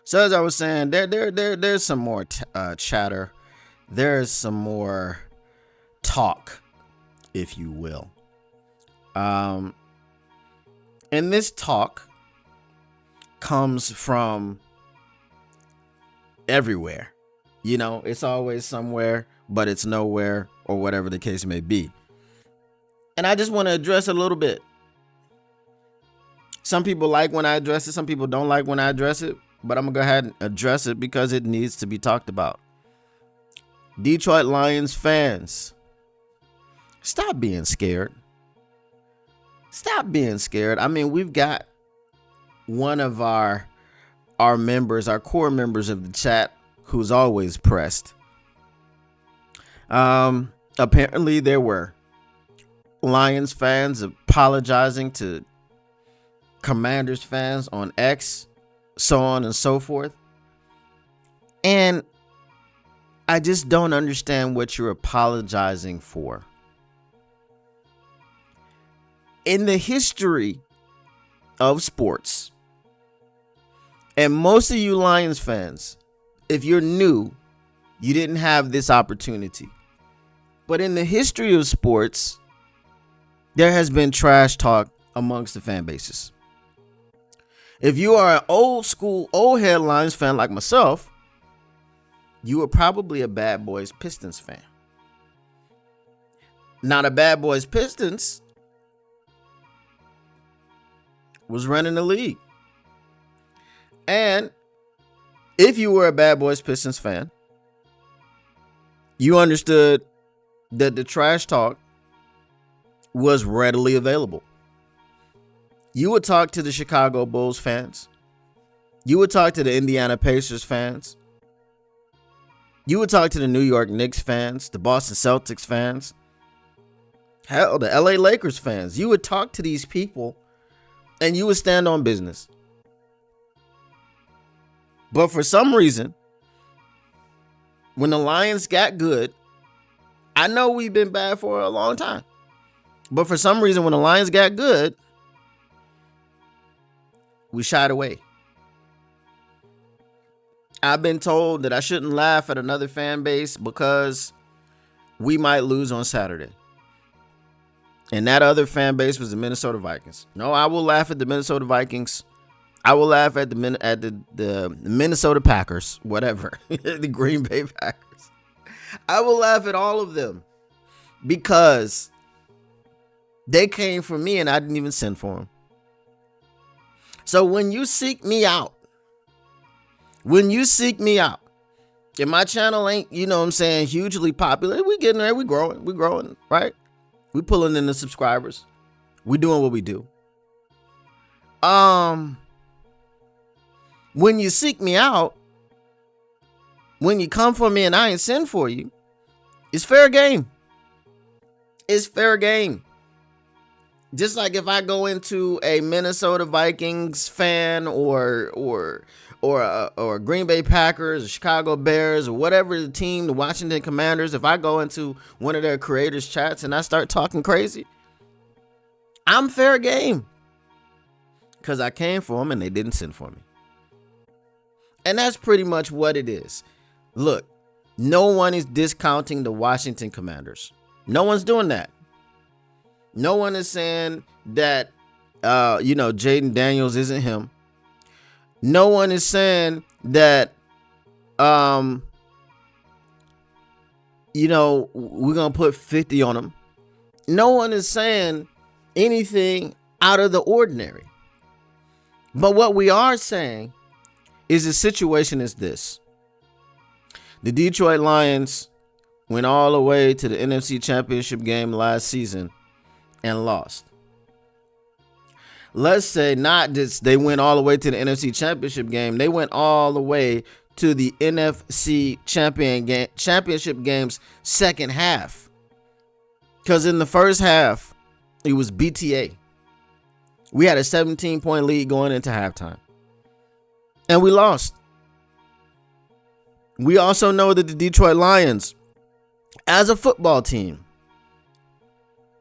So as I was saying, there's some more chatter. There's some more talk, if you will. And this talk comes from everywhere. It's always somewhere, but it's nowhere, or whatever the case may be. And I just want to address a little bit. Some people like when I address it. Some people don't like when I address it. But I'm going to go ahead and address it because it needs to be talked about. Detroit Lions fans, stop being scared. Stop being scared. I mean, we've got one of our members, our core members of the chat, who's always pressed. Apparently there were Lions fans apologizing to Commanders fans on X, so on and so forth. And I just don't understand what you're apologizing for. In the history of sports, and most of you Lions fans, if you're new, you didn't have this opportunity. But in the history of sports, there has been trash talk amongst the fan bases. If you are an old school, old head Lions fan like myself, you were probably a Bad Boys Pistons fan. Now, the Bad Boys Pistons was running the league. And if you were a Bad Boys Pistons fan, you understood that the trash talk was readily available. You would talk to the Chicago Bulls fans. You would talk to the Indiana Pacers fans. You would talk to the New York Knicks fans, the Boston Celtics fans. Hell, the LA Lakers fans. You would talk to these people and you would stand on business. But for some reason, when the Lions got good, I know we've been bad for a long time. But for some reason, when the Lions got good, we shied away. I've been told that I shouldn't laugh at another fan base because we might lose on Saturday. And that other fan base was the Minnesota Vikings. No, I will laugh at the Minnesota Vikings. I will laugh at the Minnesota Packers, whatever, the Green Bay Packers. I will laugh at all of them because they came for me and I didn't even send for them. So when you seek me out, if my channel ain't, hugely popular, we getting there, we growing, right? We pulling in the subscribers. We doing what we do. When you seek me out, when you come for me and I ain't send for you, it's fair game. It's fair game. Just like if I go into a Minnesota Vikings fan or Green Bay Packers or Chicago Bears or whatever the team, the Washington Commanders, if I go into one of their creators' chats and I start talking crazy, I'm fair game. Because I came for them and they didn't send for me. And that's pretty much what it is. Look, no one is discounting the Washington Commanders. No one's doing that. No one is saying that, Jaden Daniels isn't him. No one is saying that, we're going to put 50 on him. No one is saying anything out of the ordinary. But what we are saying is the situation is this. The Detroit Lions went all the way to the NFC Championship game last season and lost. Let's say not just they went all the way to the NFC Championship game. They went all the way to the NFC Championship game's second half. Because in the first half, it was BTA. We had a 17-point lead going into halftime. And we lost. We also know that the Detroit Lions, as a football team,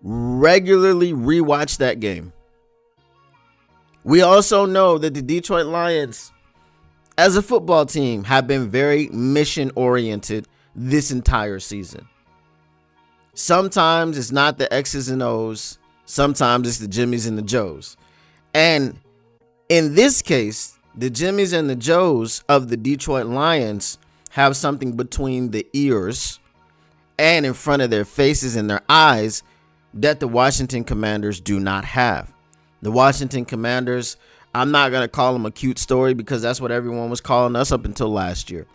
regularly rewatch that game. We also know that the Detroit Lions as a football team, have been very mission oriented this entire season. Sometimes it's not the X's and O's. Sometimes it's the Jimmies and the Joes. And in this case, the Jimmies and the Joes of the Detroit Lions have something between the ears and in front of their faces and their eyes that the Washington Commanders do not have. The Washington Commanders, I'm not going to call them a cute story because that's what everyone was calling us up until last year.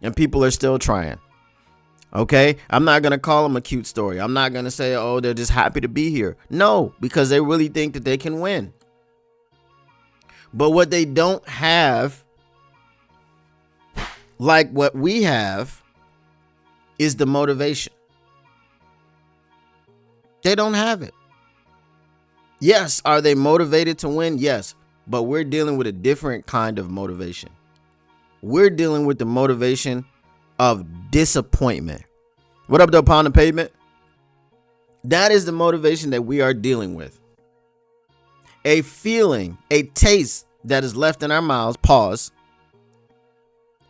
And people are still trying. Okay? I'm not going to call them a cute story. I'm not going to say, oh, they're just happy to be here. No, because they really think that they can win. But what they don't have, like what we have, is the motivation. They don't have it. Yes, are they motivated to win? Yes, but we're dealing with a different kind of motivation. We're dealing with the motivation of disappointment. What up, though, Pound the Pavement? That is the motivation that we are dealing with. A feeling, a taste that is left in our mouths, pause,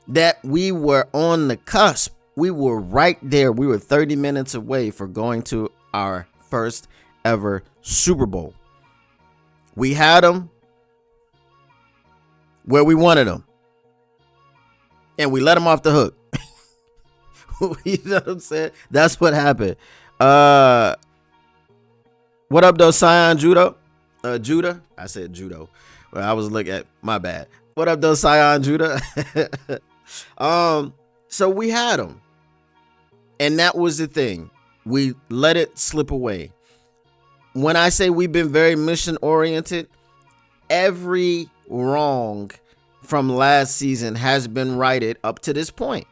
that we were on the cusp. We were right there. We were 30 minutes away for going to our first ever Super Bowl. We had them where we wanted them. And we let them off the hook. You know what I'm saying? That's what happened. What up, though, Scion Judo? Judah? I said judo. Well, I was looking at, my bad. What up, though, Scion Judah? So we had them. And that was the thing. We let it slip away. When I say we've been very mission oriented, every wrong from last season has been righted up to this point.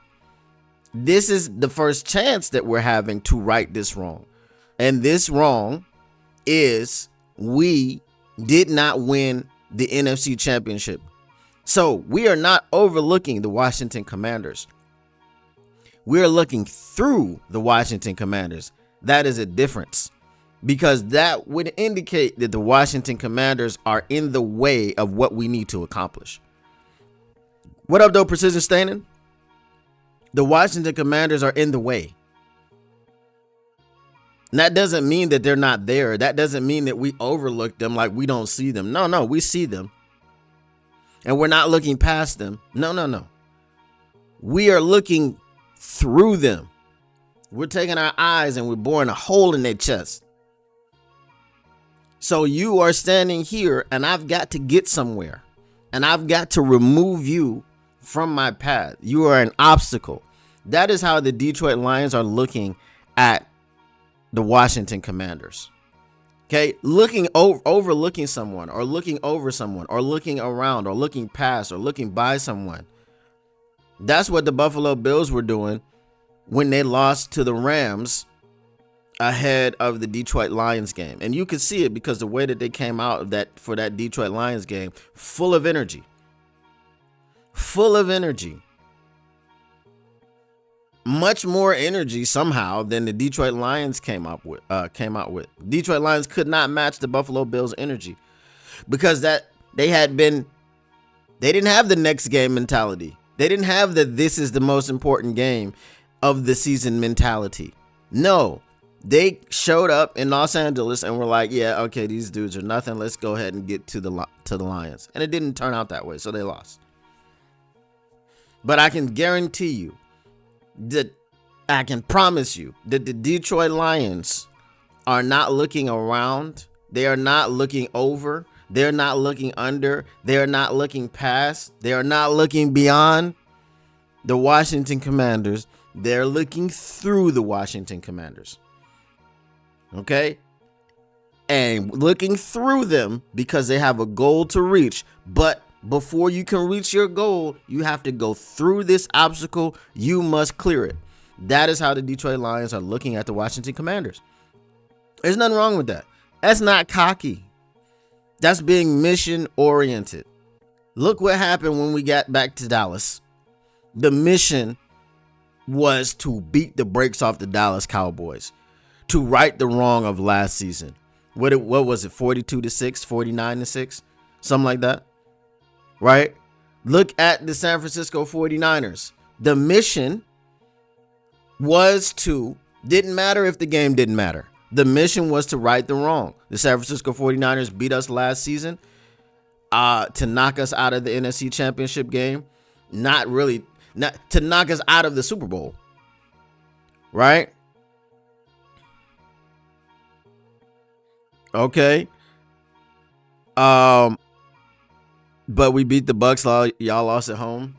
This is the first chance that we're having to right this wrong. And this wrong is we did not win the NFC Championship. So we are not overlooking the Washington Commanders. We're looking through the Washington Commanders. That is a difference, because that would indicate that the Washington Commanders are in the way of what we need to accomplish. What up, though, Precision Staining? The Washington Commanders are in the way. And that doesn't mean that they're not there. That doesn't mean that we overlook them like we don't see them. No, we see them. And we're not looking past them. No. We are looking through them. We're taking our eyes and we're boring a hole in their chest. So you are standing here and I've got to get somewhere. And I've got to remove you from my path. You are an obstacle. That is how the Detroit Lions are looking at the Washington Commanders. Okay, overlooking someone, or looking over someone, or looking around, or looking past, or looking by someone. That's what the Buffalo Bills were doing when they lost to the Rams ahead of the Detroit Lions game. And you could see it because the way that they came out of that for that Detroit Lions game, full of energy. Much more energy somehow than the Detroit Lions came out with. Detroit Lions could not match the Buffalo Bills' energy because they didn't have the next game mentality. They didn't have the this is the most important game of the season mentality. No, they showed up in Los Angeles and were like, yeah, okay, these dudes are nothing. Let's go ahead and get to the Lions. And it didn't turn out that way, so they lost. But I can guarantee you, I can promise you that the Detroit Lions are not looking around. They are not looking over. They're not looking under. They're not looking past. They are not looking beyond the Washington Commanders. They're looking through the Washington Commanders. Okay? And looking through them because they have a goal to reach. But before you can reach your goal, you have to go through this obstacle. You must clear it. That is how the Detroit Lions are looking at the Washington Commanders. There's nothing wrong with that. That's not cocky. That's being mission oriented. Look what happened when we got back to Dallas. The mission was to beat the brakes off the Dallas Cowboys, to right the wrong of last season. What was it? 42-6, 49-6, something like that. Right? Look at the San Francisco 49ers. The mission was to, didn't matter if the game didn't matter. The mission was to right the wrong. The San Francisco 49ers beat us last season to knock us out of the NFC Championship game. Not to knock us out of the Super Bowl. Right? Okay. But we beat the Bucks. Y'all lost at home.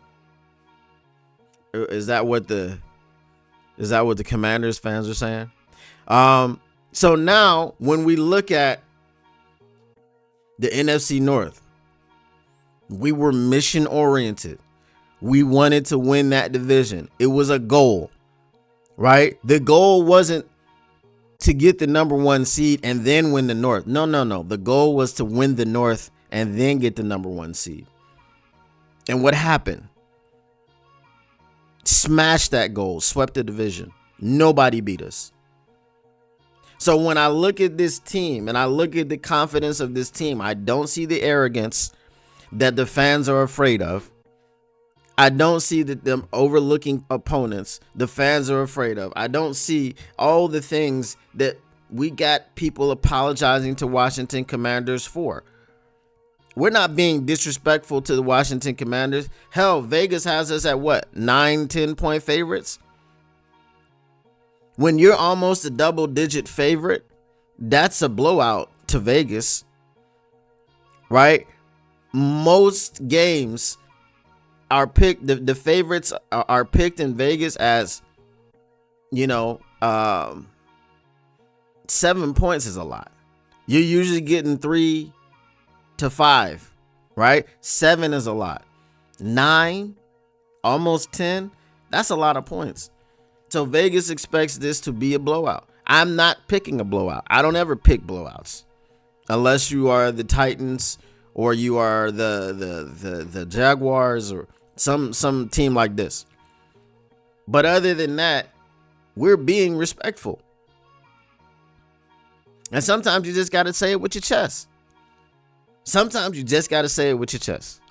Is that what the Commanders fans are saying? So now when we look at the NFC North, we were mission oriented. We wanted to win that division. It was a goal, right? The goal wasn't to get the number 1 seed and then win the North. No. The goal was to win the North and then get the number 1 seed. And what happened? Smashed that goal, swept the division. Nobody beat us. So when I look at this team and I look at the confidence of this team, I don't see the arrogance that the fans are afraid of. I don't see them overlooking opponents the fans are afraid of. I don't see all the things that we got people apologizing to Washington Commanders for. We're not being disrespectful to the Washington Commanders. Hell, Vegas has us at what? 9-10 point favorites? When you're almost a double-digit favorite, that's a blowout to Vegas, right? Most games are picked, the favorites are picked in Vegas as, 7 points is a lot. You're usually getting 3 to 5, right? 7 is a lot. 9, almost 10, that's a lot of points. So Vegas expects this to be a blowout. I'm not picking a blowout. I don't ever pick blowouts unless you are the Titans or you are the Jaguars or some team like this. But other than that, we're being respectful. And sometimes you just got to say it with your chest. Sometimes you just got to say it with your chest.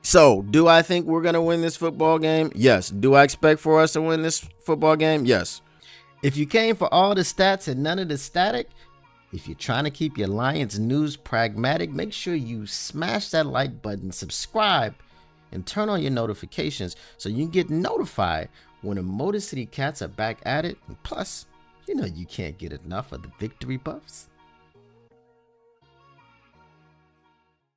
So, do I think we're going to win this football game? Yes. Do I expect for us to win this football game? Yes. If you came for all the stats and none of the static, if you're trying to keep your Lions news pragmatic, make sure you smash that like button, subscribe, and turn on your notifications so you can get notified when the Motor City Cats are back at it. And plus, you can't get enough of the victory buffs.